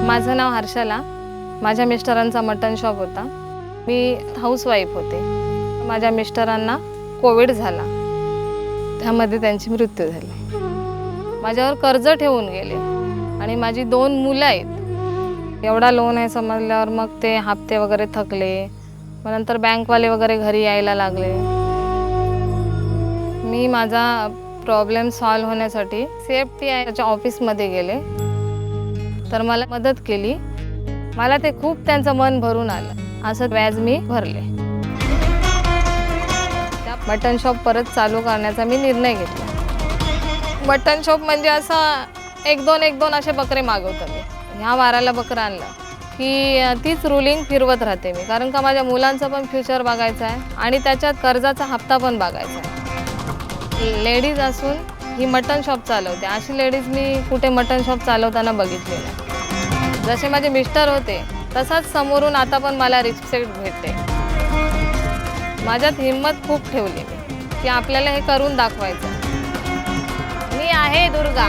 माझं नाव हर्षला. माझ्या मिस्टरांचा मटन शॉप होता. मी हाऊसवाईफ होते. माझ्या मिस्टरांना कोविड झाला, त्यामध्ये त्यांची मृत्यू झाली. माझ्यावर कर्ज ठेवून गेले आणि माझी 2 मुलं आहेत. एवढा लोन आहे समजल्यावर मग ते हप्ते वगैरे थकले. मग नंतर बँकवाले वगैरे घरी यायला लागले. मी माझा प्रॉब्लेम सॉल्व्ह होण्यासाठी CFTIच्या ऑफिसमध्ये गेले, तर मला मदत केली. मला ते खूप त्यांचं मन भरून आलं. असं व्याज मी भरले. त्या मटन शॉप परत चालू करण्याचा मी निर्णय घेतला. मटन शॉप म्हणजे असं एक दोन असे बकरे मागवतो मी. ह्या वाराला बकरं आणलं की तीच रुलिंग फिरवत राहते मी, कारण का माझ्या मुलांचं पण फ्युचर बघायचं आहे आणि त्याच्यात कर्जाचा हप्ता पण बघायचा आहे. लेडीज असून ही मटन शॉप चालवते, अशी लेडीज मी कुठे मटन शॉप चालवताना बघितले नाही. जसे माझे मिस्टर होते तसाच समोरून आता पण मला रिस्पेक्ट भेटते. माझ्यात हिंमत खूप ठेवली मी की आपल्याला हे करून दाखवायचं. मी आहे दुर्गा.